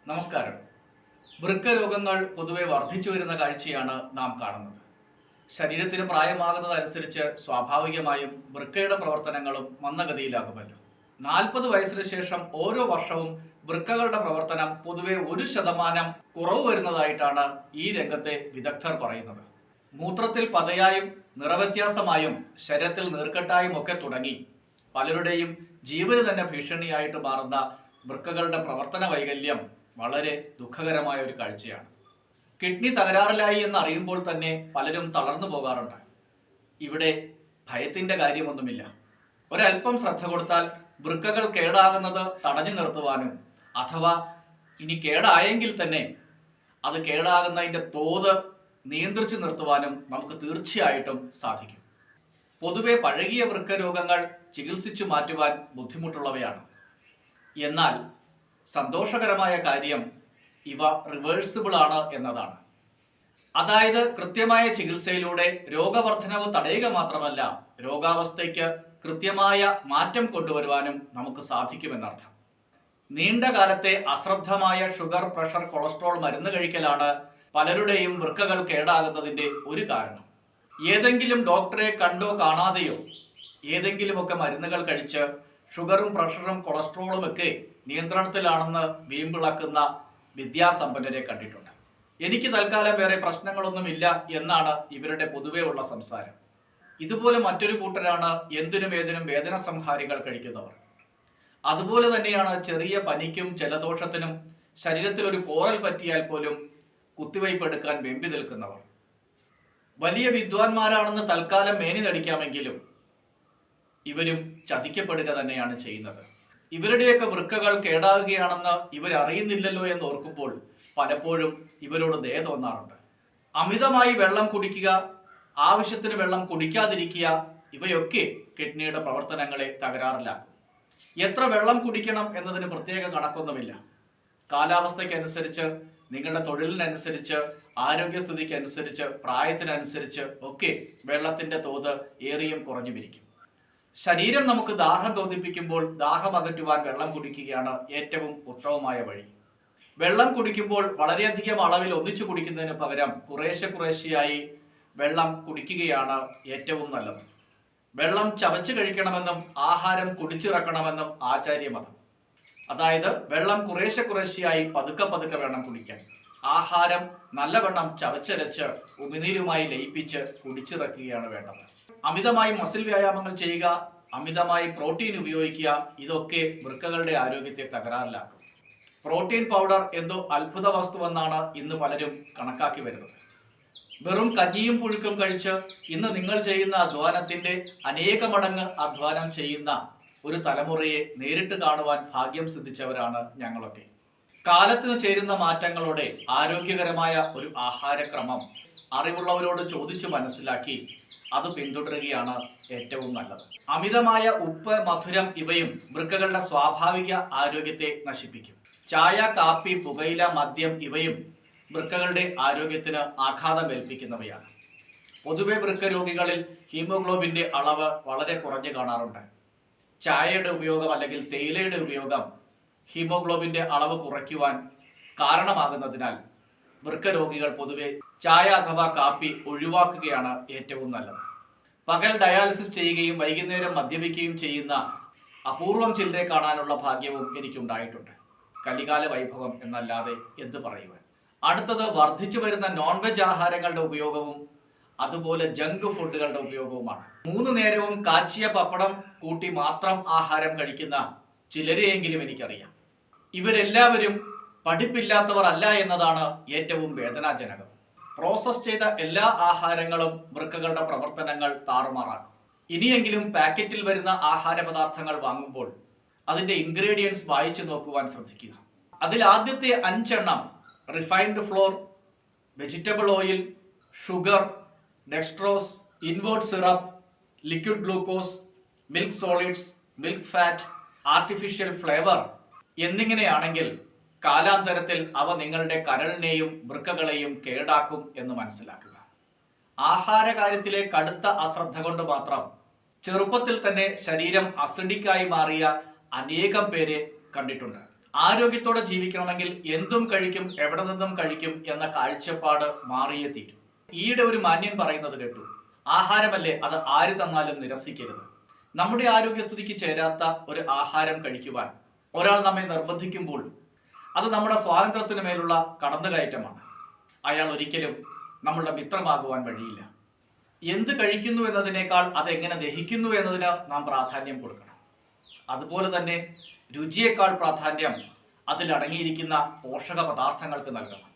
നമസ്കാരം. വൃക്ക രോഗങ്ങൾ പൊതുവെ വർദ്ധിച്ചു വരുന്ന കാഴ്ചയാണ് നാം കാണുന്നത്. ശരീരത്തിന് പ്രായമാകുന്നതനുസരിച്ച് സ്വാഭാവികമായും വൃക്കയുടെ പ്രവർത്തനങ്ങളും മന്ദഗതിയിലാകുമല്ലോ. 40 വയസ്സിന് ശേഷം ഓരോ വർഷവും വൃക്കകളുടെ പ്രവർത്തനം പൊതുവെ 1% കുറവ് വരുന്നതായിട്ടാണ് ഈ രംഗത്തെ വിദഗ്ധർ പറയുന്നത്. മൂത്രത്തിൽ പതയായും നിറവ്യത്യാസമായും ശരീരത്തിൽ നീർക്കെട്ടായും ഒക്കെ തുടങ്ങി പലരുടെയും ജീവന് തന്നെ ഭീഷണിയായിട്ട് മാറുന്ന വൃക്കകളുടെ പ്രവർത്തന വൈകല്യം വളരെ ദുഃഖകരമായ ഒരു കാഴ്ചയാണ്. കിഡ്നി തകരാറിലായി എന്നറിയുമ്പോൾ തന്നെ പലരും തളർന്നു പോകാറുണ്ട്. ഇവിടെ ഭയത്തിന്റെ കാര്യമൊന്നുമില്ല. ഒരല്പം ശ്രദ്ധ കൊടുത്താൽ വൃക്കകൾ കേടാകുന്നത് തടഞ്ഞു നിർത്തുവാനും അഥവാ ഇനി കേടായെങ്കിൽ തന്നെ അത് കേടാകുന്നതിൻ്റെ തോത് നിയന്ത്രിച്ചു നിർത്തുവാനും നമുക്ക് തീർച്ചയായിട്ടും സാധിക്കും. പൊതുവെ പഴകിയ വൃക്ക രോഗങ്ങൾ ചികിത്സിച്ചു മാറ്റുവാൻ ബുദ്ധിമുട്ടുള്ളവയാണ്. എന്നാൽ സന്തോഷകരമായ കാര്യം ഇവ റിവേഴ്സിബിൾ ആണ് എന്നതാണ്. അതായത് കൃത്യമായ ചികിത്സയിലൂടെ രോഗവർദ്ധനവ് തടയുക മാത്രമല്ല, രോഗാവസ്ഥയ്ക്ക് കൃത്യമായ മാറ്റം കൊണ്ടുവരുവാനും നമുക്ക് സാധിക്കുമെന്നർത്ഥം. നീണ്ട കാലത്തെ അശ്രദ്ധമായ ഷുഗർ, പ്രഷർ, കൊളസ്ട്രോൾ മരുന്ന് കഴിക്കലാണ് പലരുടെയും വൃക്കകൾ കേടാകുന്നതിൻ്റെ ഒരു കാരണം. ഏതെങ്കിലും ഡോക്ടറെ കണ്ടോ കാണാതെയോ ഏതെങ്കിലുമൊക്കെ മരുന്നുകൾ കഴിച്ച് ഷുഗറും പ്രഷറും കൊളസ്ട്രോളും ഒക്കെ നിയന്ത്രണത്തിലാണെന്ന് വീമ്പിളക്കുന്ന വിദ്യാസമ്പന്നരെ കണ്ടിട്ടുണ്ട്. എനിക്ക് തൽക്കാലം വേറെ പ്രശ്നങ്ങളൊന്നുമില്ല എന്നാണ് ഇവരുടെ പൊതുവെ ഉള്ള സംസാരം. ഇതുപോലെ മറ്റൊരു കൂട്ടരാണ് എന്തിനും ഏതിനും വേദന സംഹാരികൾ കഴിക്കുന്നവർ. അതുപോലെ തന്നെയാണ് ചെറിയ പനിക്കും ജലദോഷത്തിനും ശരീരത്തിൽ ഒരു പോറൽ പറ്റിയാൽ പോലും കുത്തിവയ്പ് എടുക്കാൻ വെമ്പി നിൽക്കുന്നവർ. വലിയ വിദ്വാൻമാരാണെന്ന് തൽക്കാലം മേനി നടിക്കാമെങ്കിലും ഇവരും ചതിക്കപ്പെടുക തന്നെയാണ് ചെയ്യുന്നത്. ഇവരുടെയൊക്കെ വൃക്കകൾ കേടാകുകയാണെന്ന് ഇവരറിയുന്നില്ലല്ലോ എന്ന് ഓർക്കുമ്പോൾ പലപ്പോഴും ഇവരോട് ദയ തോന്നാറുണ്ട്. അമിതമായി വെള്ളം കുടിക്കുക, ആവശ്യത്തിന് വെള്ളം കുടിക്കാതിരിക്കുക, ഇവയൊക്കെ കിഡ്നിയുടെ പ്രവർത്തനങ്ങളെ തകരാറിലാക്കും. എത്ര വെള്ളം കുടിക്കണം എന്നതിന് പ്രത്യേക കണക്കൊന്നുമില്ല. കാലാവസ്ഥയ്ക്കനുസരിച്ച്, നിങ്ങളുടെ തൊഴിലിനനുസരിച്ച്, ആരോഗ്യസ്ഥിതിക്കനുസരിച്ച്, പ്രായത്തിനനുസരിച്ച് ഒക്കെ വെള്ളത്തിന്റെ തോത് ഏറിയും കുറഞ്ഞുമിരിക്കും. ശരീരം നമുക്ക് ദാഹം തോന്നിപ്പിക്കുമ്പോൾ ദാഹം അകറ്റുവാൻ വെള്ളം കുടിക്കുകയാണ് ഏറ്റവും ഉത്തമമായ വഴി. വെള്ളം കുടിക്കുമ്പോൾ വളരെയധികം അളവിൽ ഒന്നിച്ചു കുടിക്കുന്നതിന് പകരം കുറേശ്ശെയായി വെള്ളം കുടിക്കുകയാണ് ഏറ്റവും നല്ലത്. വെള്ളം ചവച്ചു കഴിക്കണമെന്നും ആഹാരം കുടിച്ചിറക്കണമെന്നും ആചാര്യമതം. അതായത് വെള്ളം കുറേശ്ശെയായി പതുക്കെ വേണം കുടിക്കാൻ. ആഹാരം നല്ലവണ്ണം ചവച്ചരച്ച് ഉമിനീരുമായി ലയിപ്പിച്ച് കുടിച്ചിറക്കുകയാണ് വേണ്ടത്. അമിതമായി മസിൽ വ്യായാമങ്ങൾ ചെയ്യുക, അമിതമായി പ്രോട്ടീൻ ഉപയോഗിക്കുക, ഇതൊക്കെ വൃക്കകളുടെ ആരോഗ്യത്തെ തകരാറിലാക്കും. പ്രോട്ടീൻ പൗഡർ എന്തോ അത്ഭുത വസ്തുവെന്നാണ് ഇന്ന് പലരും കണക്കാക്കി വരുന്നത്. വെറും കഞ്ഞിയും പുഴുക്കും കഴിച്ച് ഇന്ന് നിങ്ങൾ ചെയ്യുന്ന അധ്വാനത്തിന്റെ അനേക മടങ്ങ് അധ്വാനം ചെയ്യുന്ന ഒരു തലമുറയെ നേരിട്ട് കാണുവാൻ ഭാഗ്യം സിദ്ധിച്ചവരാണ് ഞങ്ങളൊക്കെ. കാലത്തിന് ചേരുന്ന മാറ്റങ്ങളോടെ ആരോഗ്യകരമായ ഒരു ആഹാരക്രമം അറിവുള്ളവരോട് ചോദിച്ചു മനസ്സിലാക്കി അത് പിന്തുടരുകയാണ് ഏറ്റവും നല്ലത്. അമിതമായ ഉപ്പ്, മധുരം ഇവയും വൃക്കകളുടെ സ്വാഭാവിക ആരോഗ്യത്തെ നശിപ്പിക്കും. ചായ, കാപ്പി, പുകയില, മദ്യം ഇവയും വൃക്കകളുടെ ആരോഗ്യത്തിന് ആഘാതം ഏൽപ്പിക്കുന്നവയാണ്. പൊതുവെ വൃക്ക രോഗികളിൽ ഹീമോഗ്ലോബിന്റെ അളവ് വളരെ കുറഞ്ഞു കാണാറുണ്ട്. ചായയുടെ ഉപയോഗം അല്ലെങ്കിൽ തേയിലയുടെ ഉപയോഗം ഹീമോഗ്ലോബിന്റെ അളവ് കുറയ്ക്കുവാൻ കാരണമാകുന്നതിനാൽ വൃക്ക രോഗികൾ പൊതുവെ ചായ അഥവാ കാപ്പി ഒഴിവാക്കുകയാണ് ഏറ്റവും നല്ലത്. പകൽ ഡയാലിസിസ് ചെയ്യുകയും വൈകുന്നേരം മദ്യപിക്കുകയും ചെയ്യുന്ന അപൂർവം ചിലരെ കാണാനുള്ള ഭാഗ്യവും എനിക്കുണ്ടായിട്ടുണ്ട്. കലികാല വൈഭവം എന്നല്ലാതെ എന്ത് പറയുവാൻ. അടുത്തത് വർദ്ധിച്ചു വരുന്ന നോൺ വെജ് ആഹാരങ്ങളുടെ ഉപയോഗവും അതുപോലെ ജങ്ക് ഫുഡുകളുടെ ഉപയോഗവുമാണ്. 3 നേരവും കാച്ചിയ പപ്പടം കൂട്ടി മാത്രം ആഹാരം കഴിക്കുന്ന ചിലരെയെങ്കിലും എനിക്കറിയാം. ഇവരെല്ലാവരും പഠിപ്പില്ലാത്തവർ അല്ല എന്നതാണ് ഏറ്റവും വേദനാജനകം. പ്രോസസ് ചെയ്ത എല്ലാ ആഹാരങ്ങളും വൃക്കകളുടെ പ്രവർത്തനങ്ങൾ താറുമാറാക്കും. ഇനിയെങ്കിലും പാക്കറ്റിൽ വരുന്ന ആഹാര പദാർത്ഥങ്ങൾ വാങ്ങുമ്പോൾ അതിന്റെ ഇൻഗ്രീഡിയൻസ് വായിച്ചു നോക്കുവാൻ ശ്രദ്ധിക്കുക. അതിൽ ആദ്യത്തെ 5 എണ്ണം refined flour, vegetable oil, sugar, dextrose, invert syrup, liquid glucose, milk solids, milk fat, artificial flavour എന്നിങ്ങനെയാണെങ്കിൽ കാലാന്തരത്തിൽ അവ നിങ്ങളുടെ കരളിനെയും വൃക്കകളെയും കേടാക്കും എന്ന് മനസ്സിലാക്കുക. ആഹാര കാര്യത്തിലെ കടുത്ത അശ്രദ്ധ കൊണ്ട് മാത്രം ചെറുപ്പത്തിൽ തന്നെ ശരീരം അസിഡിക്കായി മാറിയ അനേകം പേരെ കണ്ടിട്ടുണ്ട്. ആരോഗ്യത്തോടെ ജീവിക്കണമെങ്കിൽ എന്തും കഴിക്കും, എവിടെ നിന്നും കഴിക്കും എന്ന കാഴ്ചപ്പാട് മാറിയേ തീരും. ഈയിടെ ഒരു മാന്യൻ പറയുന്നത് കേട്ടു, ആഹാരമല്ലേ അത് ആര് തന്നാലും നിരസിക്കരുത്. നമ്മുടെ ആരോഗ്യസ്ഥിതിക്ക് ചേരാത്ത ഒരു ആഹാരം കഴിക്കുവാൻ ഒരാൾ നമ്മെ നിർബന്ധിക്കുമ്പോൾ അത് നമ്മുടെ സ്വാതന്ത്ര്യത്തിന് മേലുള്ള കടന്നുകയറ്റമാണ്. അയാൾ ഒരിക്കലും നമ്മളുടെ മിത്രമാകുവാൻ വഴിയില്ല. എന്ത് കഴിക്കുന്നു എന്നതിനേക്കാൾ അതെങ്ങനെ ദഹിക്കുന്നു എന്നതിന് നാം പ്രാധാന്യം കൊടുക്കണം. അതുപോലെ തന്നെ രുചിയേക്കാൾ പ്രാധാന്യം അതിലടങ്ങിയിരിക്കുന്ന പോഷക പദാർത്ഥങ്ങൾക്ക് നൽകണം.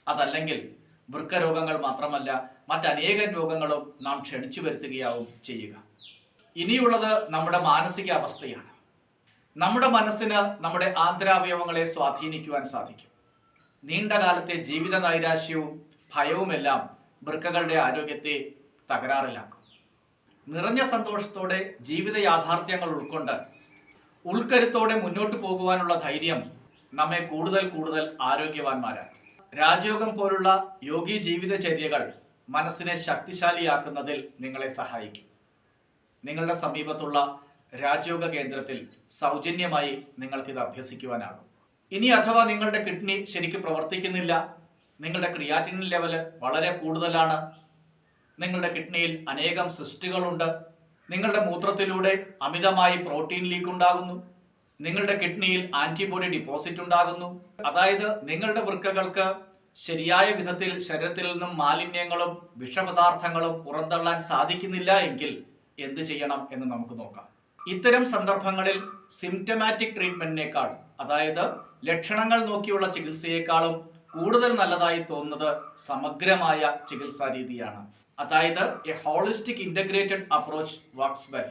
അതല്ലെങ്കിൽ വൃക്കരോഗങ്ങൾ മാത്രമല്ല, മറ്റനേകം രോഗങ്ങളും നാം ക്ഷണിച്ചു വരുത്തുകയാവും ചെയ്യുക. ഇനിയുള്ളത് നമ്മുടെ മാനസിക അവസ്ഥയാണ്. നമ്മുടെ മനസ്സിന് നമ്മുടെ ആന്തരാവയവങ്ങളെ സ്വാധീനിക്കുവാൻ സാധിക്കും. നീണ്ടകാലത്തെ ജീവിത നൈരാശ്യവും ഭയവുമെല്ലാം വൃക്കകളുടെ ആരോഗ്യത്തെ തകരാറിലാക്കും. നിറഞ്ഞ സന്തോഷത്തോടെ ജീവിത യാഥാർത്ഥ്യങ്ങൾ ഉൾക്കൊണ്ട് ഉൾക്കരുത്തോടെ മുന്നോട്ട് പോകുവാനുള്ള ധൈര്യം നമ്മെ കൂടുതൽ കൂടുതൽ ആരോഗ്യവാന്മാരാക്കും. രാജയോഗം പോലുള്ള യോഗി ജീവിതചര്യകൾ മനസ്സിനെ ശക്തിശാലിയാക്കുന്നതിൽ നിങ്ങളെ സഹായിക്കും. നിങ്ങളുടെ സമീപത്തുള്ള രാജയോഗ കേന്ദ്രത്തിൽ സൗജന്യമായി നിങ്ങൾക്കിത് അഭ്യസിക്കുവാനാകും. ഇനി അഥവാ നിങ്ങളുടെ കിഡ്നി ശരിക്കും പ്രവർത്തിക്കുന്നില്ല, നിങ്ങളുടെ ക്രിയാറ്റിനിൻ ലെവല് വളരെ കൂടുതലാണ്, നിങ്ങളുടെ കിഡ്നിയിൽ അനേകം സിസ്റ്റുകളുണ്ട്, നിങ്ങളുടെ മൂത്രത്തിലൂടെ അമിതമായി പ്രോട്ടീൻ ലീക്ക് ഉണ്ടാകുന്നു, നിങ്ങളുടെ കിഡ്നിയിൽ ആന്റിബോഡി ഡിപ്പോസിറ്റ് ഉണ്ടാകുന്നു, അതായത് നിങ്ങളുടെ വൃക്കകൾക്ക് ശരിയായ വിധത്തിൽ ശരീരത്തിൽ നിന്നും മാലിന്യങ്ങളും വിഷപദാർത്ഥങ്ങളും പുറന്തള്ളാൻ സാധിക്കുന്നില്ല എങ്കിൽ എന്ത് ചെയ്യണം എന്ന് നമുക്ക് നോക്കാം. ഇത്തരം സന്ദർഭങ്ങളിൽ സിംറ്റമാറ്റിക് ട്രീറ്റ്മെന്റിനേക്കാൾ, അതായത് ലക്ഷണങ്ങൾ നോക്കിയുള്ള ചികിത്സയേക്കാളും കൂടുതൽ നല്ലതായി തോന്നുന്നത് സമഗ്രമായ ചികിത്സാ രീതിയാണ്. അതായത് A holistic integrated approach works well.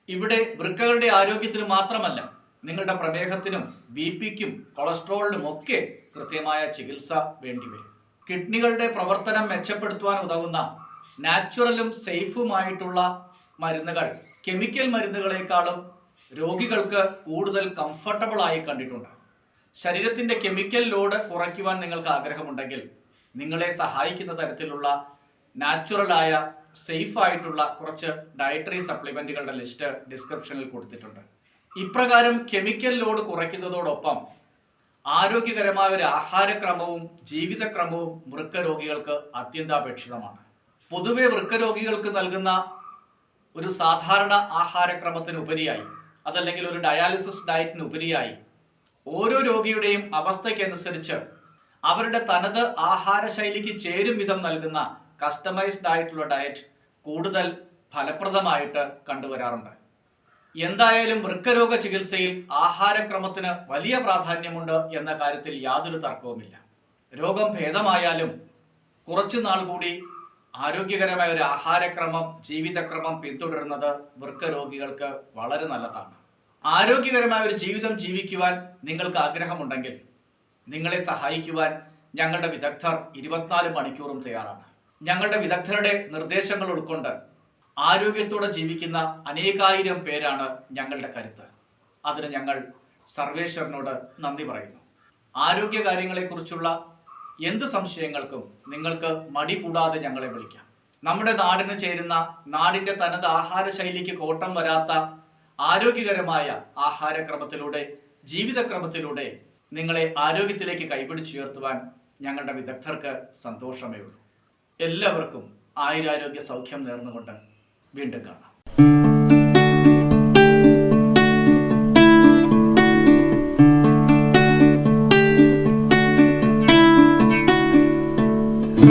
ഇവിടെ വൃക്കകളുടെ ആരോഗ്യത്തിന് മാത്രമല്ല, നിങ്ങളുടെ പ്രമേഹത്തിനും ബിപിക്കും കൊളസ്ട്രോളിനും ഒക്കെ കൃത്യമായ ചികിത്സ വേണ്ടിവരും. കിഡ്നികളുടെ പ്രവർത്തനം മെച്ചപ്പെടുത്തുവാൻ ഉതകുന്ന നാച്ചുറലും സേഫുമായിട്ടുള്ള മരുന്നുകൾ കെമിക്കൽ മരുന്നുകളെക്കാളും രോഗികൾക്ക് കൂടുതൽ കംഫർട്ടബിൾ ആയി കണ്ടിട്ടുണ്ട്. ശരീരത്തിന്റെ കെമിക്കൽ ലോഡ് കുറയ്ക്കുവാൻ നിങ്ങൾക്ക് ആഗ്രഹമുണ്ടെങ്കിൽ നിങ്ങളെ സഹായിക്കുന്ന തരത്തിലുള്ള നാച്ചുറലായ സേഫ് ആയിട്ടുള്ള കുറച്ച് ഡയറ്ററി സപ്ലിമെന്റുകളുടെ ലിസ്റ്റ് ഡിസ്ക്രിപ്ഷനിൽ കൊടുത്തിട്ടുണ്ട്. ഇപ്രകാരം കെമിക്കൽ ലോഡ് കുറയ്ക്കുന്നതോടൊപ്പം ആരോഗ്യകരമായ ഒരു ആഹാരക്രമവും ജീവിതക്രമവും വൃക്കരോഗികൾക്ക് അത്യന്താപേക്ഷിതമാണ്. പൊതുവെ വൃക്കരോഗികൾക്ക് നൽകുന്ന ഒരു സാധാരണ ആഹാരക്രമത്തിനുപരിയായി, അതല്ലെങ്കിൽ ഒരു ഡയാലിസിസ് ഡയറ്റിനുപരിയായി, ഓരോ രോഗിയുടെയും അവസ്ഥയ്ക്കനുസരിച്ച് അവരുടെ തനത് ആഹാരശൈലിക്ക് ചേരും വിധം നൽകുന്ന കസ്റ്റമൈസ്ഡ് ആയിട്ടുള്ള ഡയറ്റ് കൂടുതൽ ഫലപ്രദമായിട്ട് കണ്ടുവരാറുണ്ട്. എന്തായാലും വൃക്കരോഗ ചികിത്സയിൽ ആഹാരക്രമത്തിന് വലിയ പ്രാധാന്യമുണ്ട് എന്ന കാര്യത്തിൽ യാതൊരു തർക്കവുമില്ല. രോഗം ഭേദമായാലും കുറച്ചുനാൾ കൂടി ആരോഗ്യകരമായ ഒരു ആഹാരക്രമം, ജീവിതക്രമം പിന്തുടരുന്നത് വൃക്കരോഗികൾക്ക് വളരെ നല്ലതാണ്. ആരോഗ്യകരമായ ഒരു ജീവിതം ജീവിക്കുവാൻ നിങ്ങൾക്ക് ആഗ്രഹമുണ്ടെങ്കിൽ നിങ്ങളെ സഹായിക്കുവാൻ ഞങ്ങളുടെ വിദഗ്ധർ 24 മണിക്കൂറും തയ്യാറാണ്. ഞങ്ങളുടെ വിദഗ്ധരുടെ നിർദ്ദേശങ്ങൾ ഉൾക്കൊണ്ട് ആരോഗ്യത്തോടെ ജീവിക്കുന്ന അനേകായിരം പേരാണ് ഞങ്ങളുടെ കരുത്ത്. അതിന് ഞങ്ങൾ സർവേശ്വരനോട് നന്ദി പറയുന്നു. ആരോഗ്യകാര്യങ്ങളെക്കുറിച്ചുള്ള എന്ത് സംശയങ്ങൾക്കും നിങ്ങൾക്ക് മടി കൂടാതെ ഞങ്ങളെ വിളിക്കാം. നമ്മുടെ നാടിന് ചേരുന്ന, നാടിന്റെ തനത് ആഹാരശൈലിക്ക് കോട്ടം വരാത്ത ആരോഗ്യകരമായ ആഹാരക്രമത്തിലൂടെ, ജീവിതക്രമത്തിലൂടെ നിങ്ങളെ ആരോഗ്യത്തിലേക്ക് കൈപിടിച്ചുയർത്തുവാൻ ഞങ്ങളുടെ വിദഗ്ധർക്ക് സന്തോഷമേ ഉള്ളൂ. എല്ലാവർക്കും ആയുരാരോഗ്യ സൗഖ്യം നേർന്നുകൊണ്ട് വീണ്ടും കാണാം.